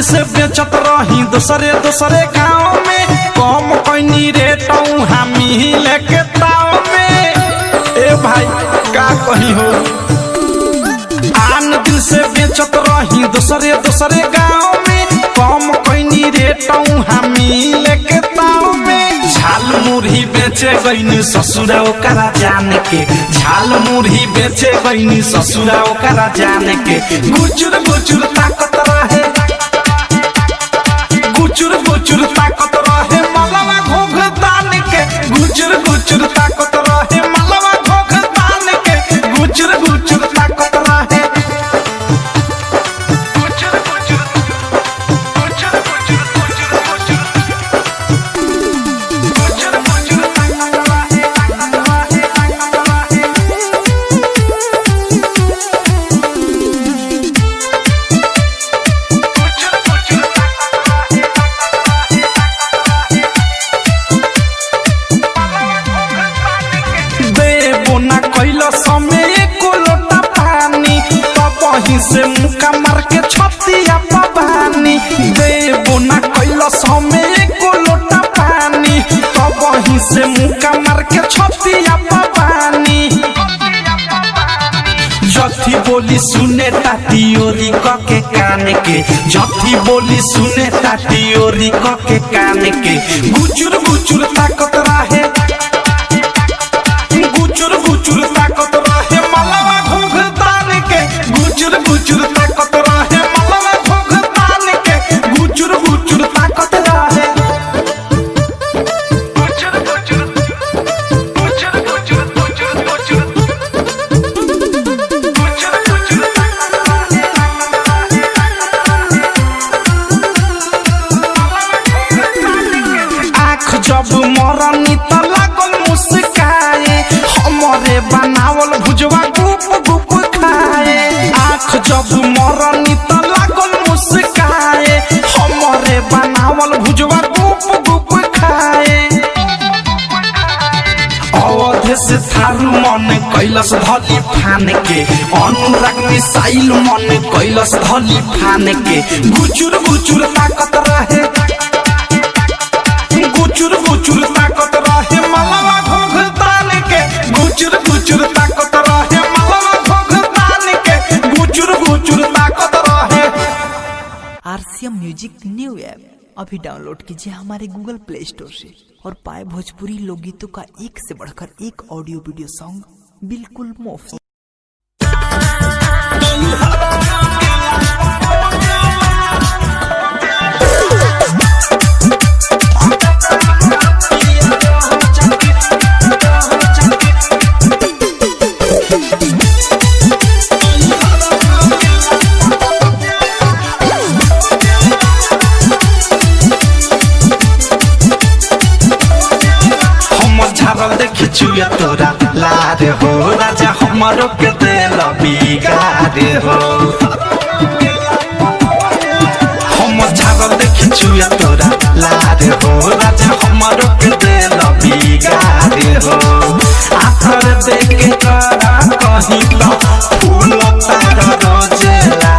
से बेचत रही दूसरे दूसरे गाँव में, कम कैनी रेट हमी लेके ताव में। ए भाई का कही हो, आन दिन से बेचत रही दूसरे दूसरे गाँव में, कम कैनी रेट हमी लेके ताव में। झाल मुरही बेचे गईनी ससुरा ओकरा जान के, झाल मुरही बेचे गईनी ससुरा ओकरा जान के। गुचुर गुचुर ताकत रहे, गुचुर गुचुर ताकत रहे मलवा घोघ तान के, गुचुर गुचुर ताकत रहे मलवा घोघ तान के, गुचुर गुचुर ताकत रहे। से मुका मार के छतिया पानी देबो ना कैलस हमें एको लोटा पानी, तब वहीं से मुका मार के छतिया पानी। जथी बोली सुने ताती ओरी के कान के, जथी बोली सुने ताती ओरी के कान के। गुचुर गुचुर ताकत रहे, गुचुर गुचुर ताकत रहे मलवा घोघ तान के, गुचुर गुचुर ताकत रहे मलवा घोघ तान के, गुचुर गुचुर ताकत रहे। गुचुर गुचुर गुचुर गुचुर गुचुर गुचुर गुचुर गुचुर आँख जब मरनी त लागल मुस्काए, हमरे बनावल भुजवा गुप गुप खाए। आँख जब मरनी त लागल मुस्काए, हमरे बनावल भुजवा गुप गुप खाए। अवध से थारू मन कैलस धली फान के, अनुराग मिसाइल मन कैलस धली फान के। गुचुर गुचुर ताकत रहे, गुचुर गुचुर ताकत रहे मलवा घोघ तान के, गुचुर गुचुर ताकत रहे मलवा घोघ तान के, गुचुर गुचुर ताकत रहे। RCM म्यूजिक न्यू ऐप अभी डाउनलोड कीजिए हमारे गूगल प्ले स्टोर से और पाए भोजपुरी लोकगीतों का एक से बढ़कर एक ऑडियो वीडियो सॉन्ग बिल्कुल मुफ्त। चुया तोरा लारे हो राजा हमारो के दिल बिगारे हो, हम झागल देखी चुया तोरा लारे हो राजा हमारो के दिल बिगारे हो। आखर देख के तोरा कहीं तो फूल तारा रोजेला,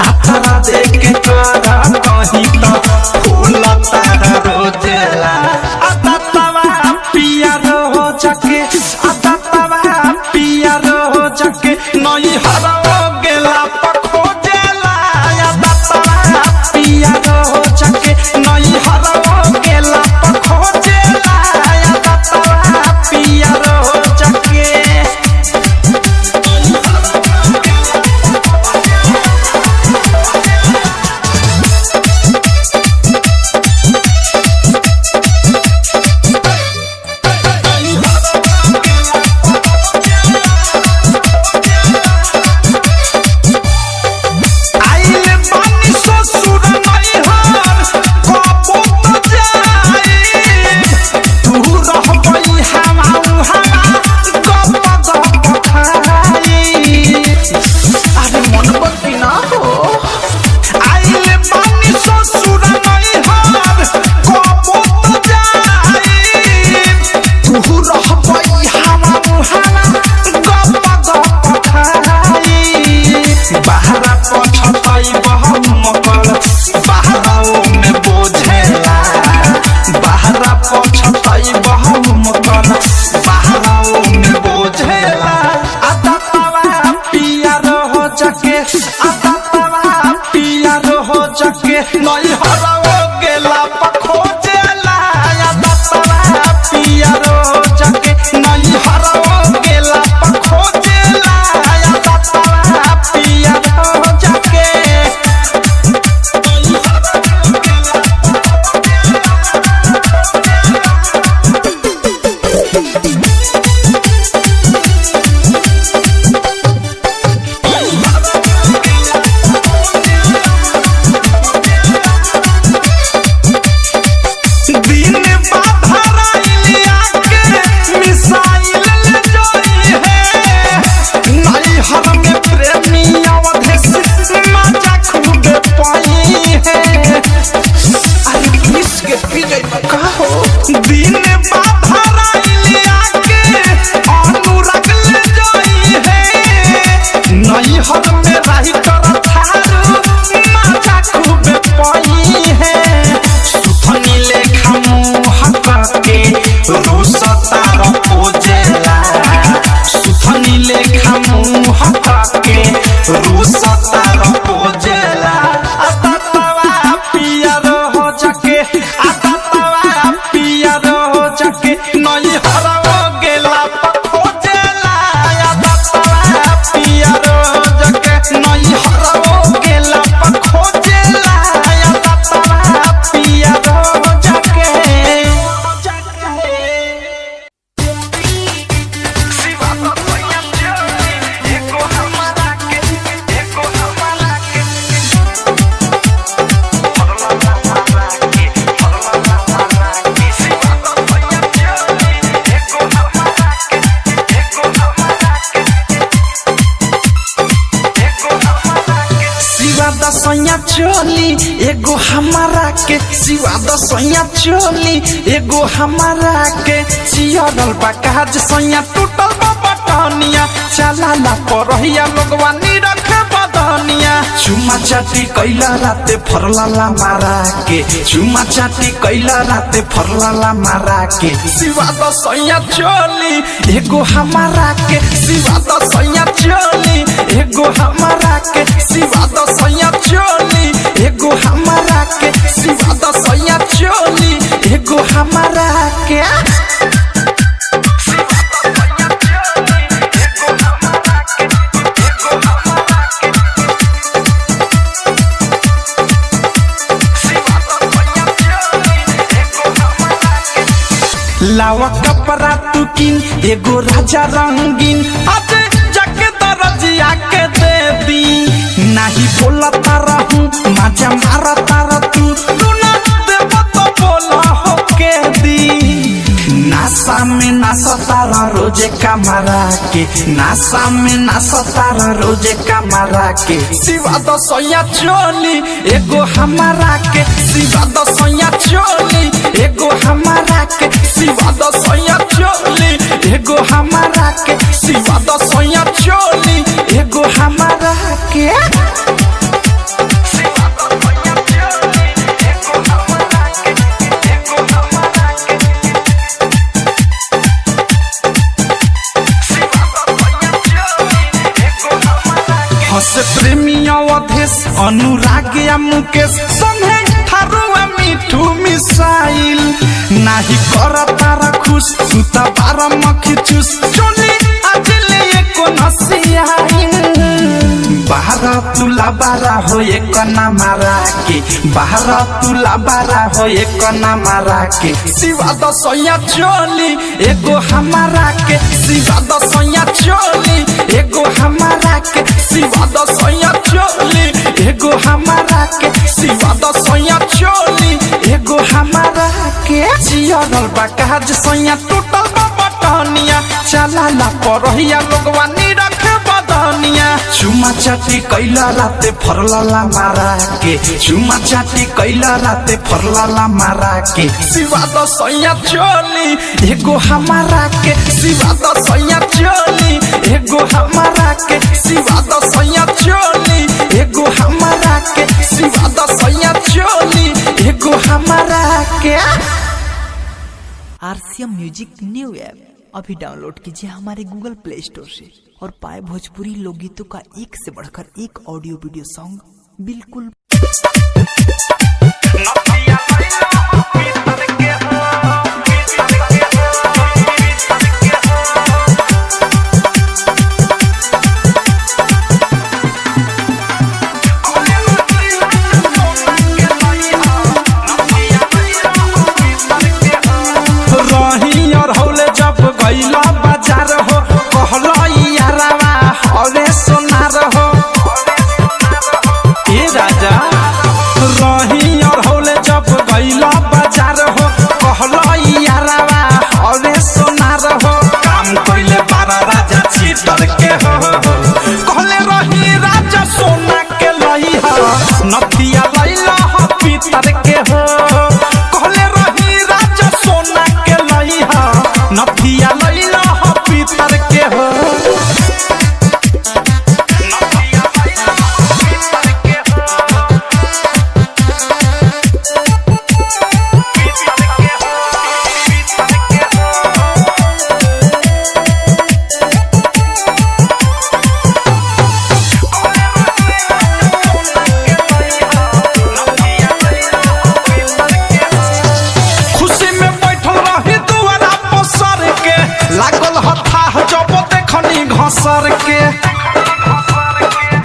आखर देख के तोरा कहीं तो फूल तारा रोजेला। नई हरा गेला पखो जेला, पिया हो चके नई हरा गेला पखो जेला, पिया हो चके। नई हराओ गेला खोजेला या दतवा पिया रोज के नई हराओ गेला खोजेला या दतवा पिया रोज के चोली एगो हमारा के सिवा दसैया चोली एगो हमारा के चियरल बा काज सैया टूटल बा बटनिया चलाला परहिया लोगवा निरख बदनिया चुमा चाटी कैला राते फरलाला मारा के चुमा चाटी कैला राते फरलाला मारा के सिवा दसैया चोली एगो हमारा के सिवा दसैया चोली एगो हमारा के सिवा दसैया चोली एगो हमारा के सिवा दसैया चोली एगो हमारा के लावा कपड़ा तू किन एगो राजा रंगीन आज जाके दरजिया के दे दी नहीं बोलता रहूं मजा मारता रह तू ना देव तो बोला हो के दी नासा में नाचता रह रोजे कमरा के नासा में नाचता रह रोजे कमरा के सिवा दसैया चोली एगो हमारा के सिवा दसैया चोली एगो हमारा के सिवा दसैया चोली एगो हमारा के सिवा दसैया चोली एगो हमारा के हसे प्रेमिया अधेश अनुराग या मुकेश संगे थारुआ मिठू मिसाइल नाही करता र खुश तू त बारा मखी चूस चोली आज ले एको नसियाइन बाहर तुला बारा हो एक ना मारा के बाहर तुला बारा हो एक ना मारा के सिवा दसैया चोली एगो हमारा के सिवा दसैया चोली एगो हमारा के सिवा दसैया चोली एगो हमारा के सिवा दसैया चोली एगो हमारा के चियरल बा काज सैया टूटल बा बटनिया चलाला परहिया लोगवा निरख बदनिया चुमा चाटी कैला राते फरलाला मारा के चुमा चाटी कैला राते फरलाला मारा के सिवा दसैया चोली एगो हमारा के सिवा दसैया चोली एगो हमारा के सिवा दसैया चोली एगो हमारा के सिवा दसैया चोली एगो हमारा के आरसीएम म्यूजिक न्यू ऐप अभी डाउनलोड कीजिए हमारे गूगल प्ले स्टोर से और पाए भोजपुरी लोकगीतों का एक से बढ़कर एक ऑडियो वीडियो सॉन्ग बिल्कुल गईला बाजार हो कहला यारावा हवे सोनार हो ए राजा रही और होले जब गईला बाजार हो कहला यारावा हवे सोनार हो काम कइले बारा राजा चीतर के हो कहले रही राजा सोना के लई हो नथिया लईला हो पीतर के हो कहले रही राजा सोना के लई हो नथिया लईला हो पीतर के हो घसर के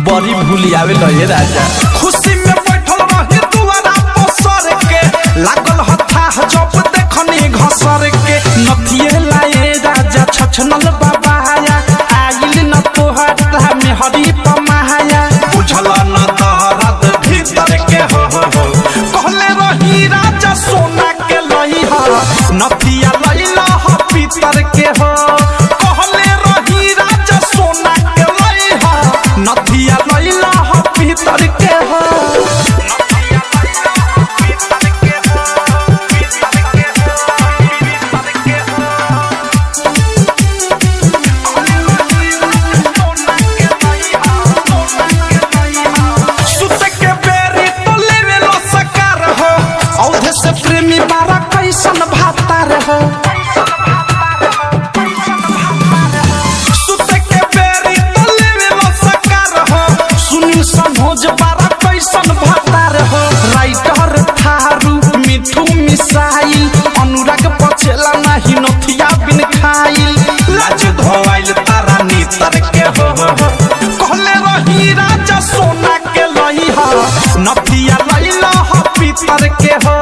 बड़ी भूली आवे लये राजा खुशी में बैठल रही दुआरा पसर के लागल हथा जब देखनी घसर के नथिए लाए राजा छछनल बाबा आया आइल न तोहरा में हरी पमाया बुझल न तहरत भीतर के हो कहले रही राजा सोना के लई हो नथिया लईला हो पीतर के हो नथिया लईला हो पीतर के हो सुत के बेरी तो लेवे लो सकार हो औधे से प्रेमी बारा कैसन भातार हो समझ बारा कैसन भातार हो राइटर थारू मिठू मिसाइल अनुराग पछेला नहीं नथिया बिन खाइल लाज धोइल तारा नीतर के हो कहले रही राजा सोना के लई हो नथिया लईला हो पीतर के हो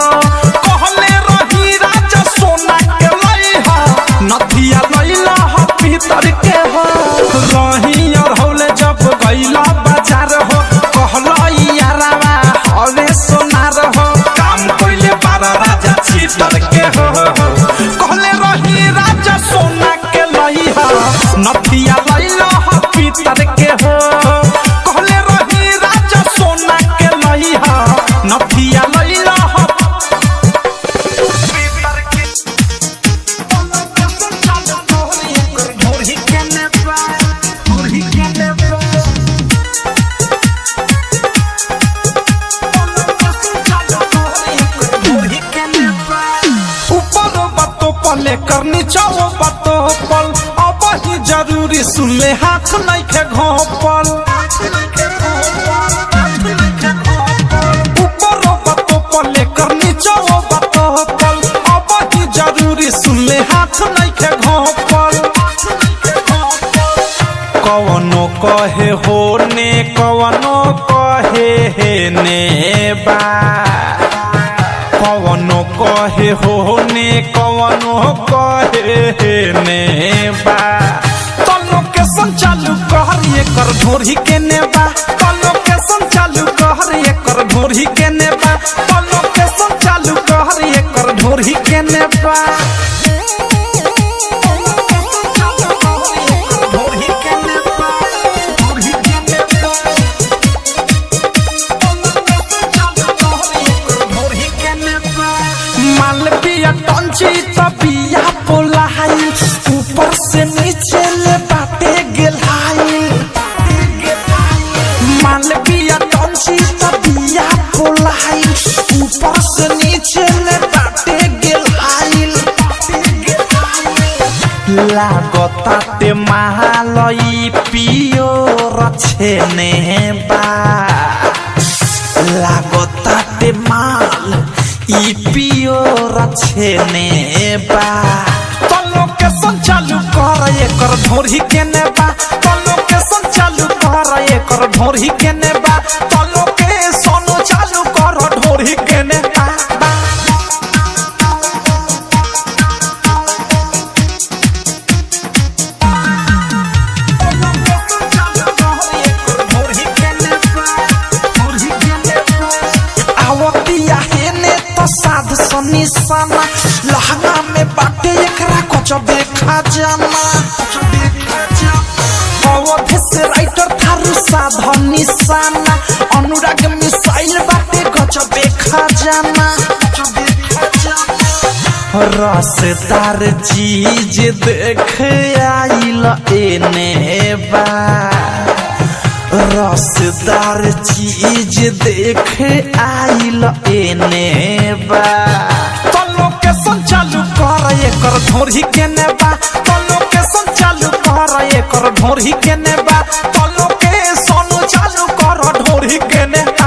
कहले रही राजा सोना के लई हो नथिया लईला हो पीतर के हो रही और होले जब गईला बाजार हो कहला यारावा हवे सोनार हो काम कइले बारा राजा चीतर के हो कहले रही राजा सोना के लई हो नथिया लईला हो पीतर के हो कहले रही राजा सोना के लई हो नथिया लईला हो पीतर के ढोरी के ने ढोरी के ने पले करनी चाहो बातो पल अब ही जरूरी सुन ले हाथ नहीं के घोपल ऊपर बातो पले करनी चाहो बातो पल अब ही जरूरी सुन ले हाथ नहीं के घोपल कवनो कहे हो ने कवनो कहे हे ने बा कवनो कहे हो ने कवनो कहे ने बा तनो के संचालू कहर एकर ढोरी के ने बा तनो के संचालू कहर एकर ढोरी के ने बा तनो के संचालू कहर एकर ढोरी के ने बा तबिया पोलाई ऊपर से नीचे ले बाटे गेलाई मालविया टंची तबिया पोलाई ऊपर से नीचे ले बाटे गेलाई लागता ते महालई पियो रछे ने बा लागता ते की पियो रछने बा तो लोकेशन चालू कर एकर ढोरी केने बा तो लोकेशन चालू कर एकर ढोरी केने बा तो लोकेशन चालू कर ढोरी केने बा साध निशाना लहंगा में बाटे एकरा कुछ देखा जाना अवधि से राइटर थारू साध निशाना अनुराग मिसाइल बाटे कुछ देखा जाना रसदार चीज देख आइल एने बा रसदार चीज देख आइल एने बा तो लोकेशन चालू कर एकर ढोरी केने बा तो लोकेशन चालू कर एकर ढोरी केने बा तो लोकेशन चालू कर ढोरी केने बा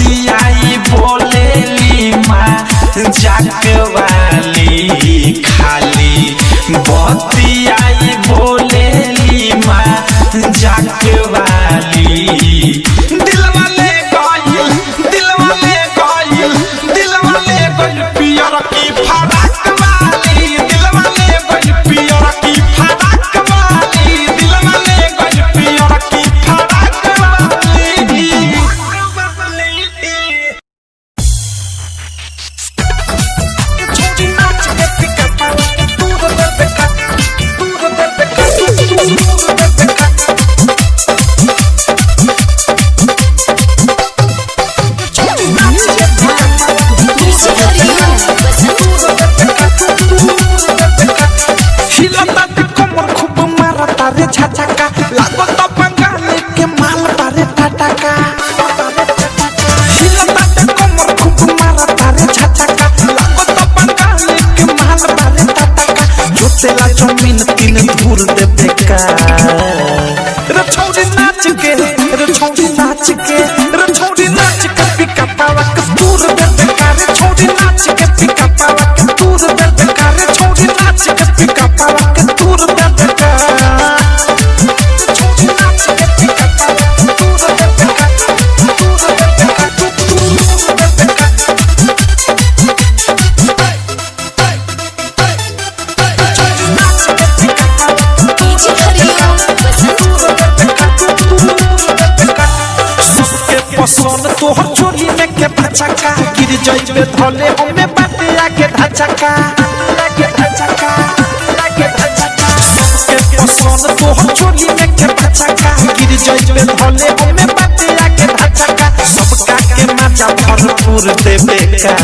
बतियाई बोलेली माँ जाक वाली खाली बतियाई बोलेली माँ जाक वाली दिलवा ले गइल पियर की फराक वाली दिलवा ले गइल पियर की फराक वाली दिलवा ले गइल पियर की फराक वाली छोटी नाच के पिका दूर दर बेका रे छाछका लागो तो बंगाली के माल बारे टाटाका हिलता ते कमर खूब मारता रे छाछका लागो तो बंगाली के माल बारे टाटाका जोतेला जमीन तीन धूर दे बेका रे छोड़ी नाच के रे छोड़ी नाच के रे छोड़ी नाच के पिका पावा के दूर दे बेका रे छोड़ी नाच के पिका पावा के दूर दे बेका रे छोड़ी नाच के पिका पावा के दूर दे बेका पसंद तोहर चोली में के भचका गिर जइबे धले हमें बाटे आके धचका सबके पसंद तोहर चोली में के भचका गिर जइबे धले हमें बाटे आके धचका सबका के मजा भरपूर देबे का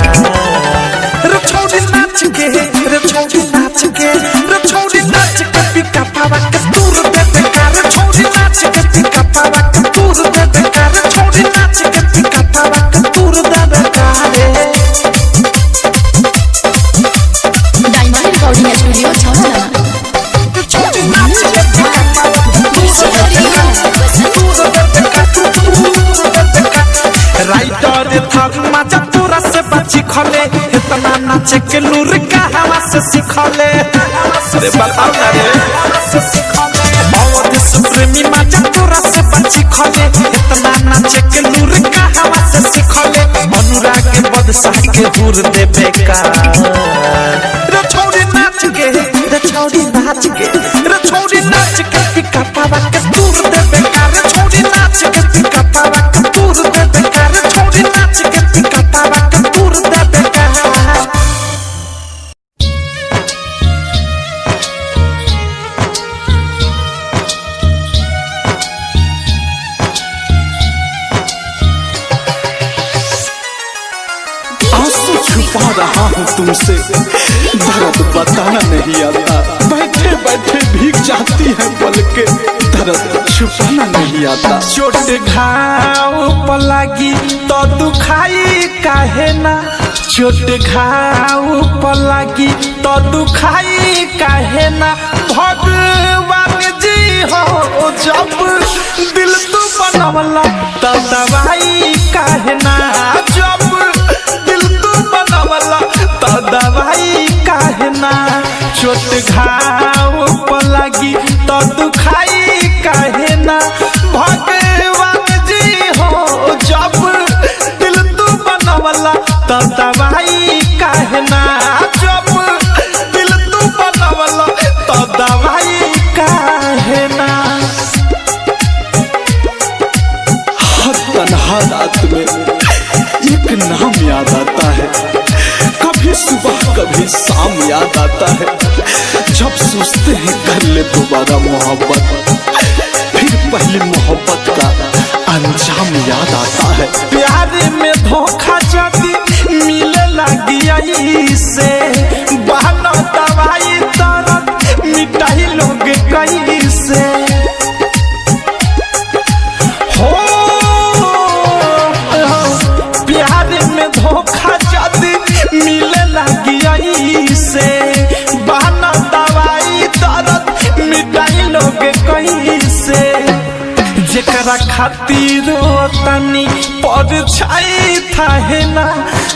रे छोड़ी नाच के रे छोड़ी नाच के रे छोड़ी नाच के पिका पावा के दूर देबे का रे छोड़ी नाच के पिका पावा के दूर देबे का रे छोड़ी नाच के पिका पावा के दूर देबे का रे डायमंड रिकॉर्डिंग स्टूडियो छावला छोड़ी नाच के पिका पावा के दूर देबे का राइटर थक मजा पूरा से बची खले इतना नाचे के लूर का हवा से सिखले रे बताओ ना रे अवध सुप्रेमी मजा पूरा से बची खले इतना नाचे के लूर का हवा से सिखले अनुराग के बदशाह के दूर देबे का रे छोड़ी नाच के रे छोड़ी नाच के रे छोड़ी नाच के पिका पावा के दूर देबे का रे छोड़ी नाच के पिका पावा के दूर देबे का रे छोड़ी नाच के पिका पावा के दूर देबे का आंसू छुपा रहा हूँ तुमसे दर्द बताना नहीं आता बैठे बैठे भीग जाती है पलके दर्द छुपाना नहीं आता चोट घाव पर लगी तो दुखाई काहे ना चोट घाव पर लगी तो दुखाई काहे ना भगवान जी हो जब दिल तू बनवला तो दवाई काहे ना जब तो दवाई काहे ना चोट घाव पर लगी तो दुखाई काहे ना भगवान जी हो जब दिल तू बनवला तो दवाई काहे ना जब दिल तू बनवला तो दवाई काहे ना हर तन्हा रात में एक नाम याद आता है कभी सुबह कभी शाम याद आता है जब सोचते हैं कर ले दोबारा मोहब्बत फिर पहली मोहब्बत का अंजाम याद आता है प्यार में धोखा जदी मिले लगी से बहाना दवाई दर्द मिटाई लोग कहीं से हो प्यार में धोखा जदी मिले लगी से बहाना दवाई दर्द मिटाई लोग कहीं से जेकरा खातिर रोतानी पर छाई था है ना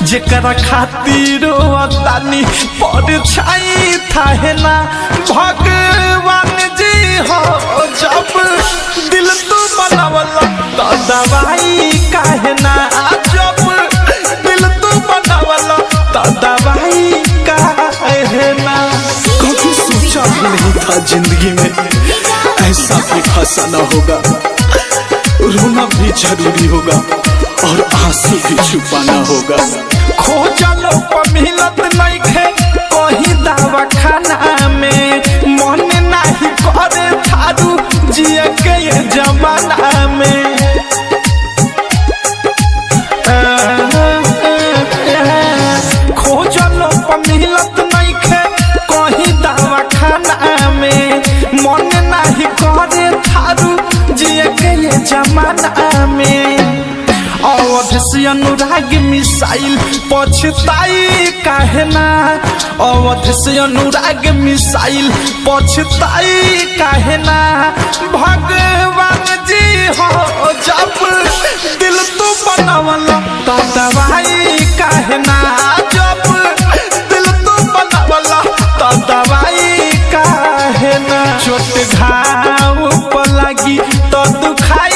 जेकरा खातिर रोतानी पर छाई था है ना भगवान जी हो जब दिल तू बनावला तो दवाई काहे ना जब दिल तू बनावला तो दवाई काहे ना कभी सोचा भी नहीं था जिंदगी में ऐसा भी फंसाना होगा, रोना भी जरूरी होगा और आंसू भी छुपाना होगा। खोजलो पर मिलत नहीं खे कहीं दवा खाना में मन नहीं करे थारू जिए के ये जमाना में खोजलो पर मिलत नहीं खे कहीं दवा खाना में मन नहीं करे थारू जिए के ये जमाना में अवध से अनुराग मिसाइल पछताई काहे ना अवध से अनुराग मिसाइल पछताई काहे ना भगवान जी हो जब दिल तू बनावला तो दवाई काहे ना जब दिल तू बनावला तो दवाई काहे ना चोट घाव पर लगी तो दुखाई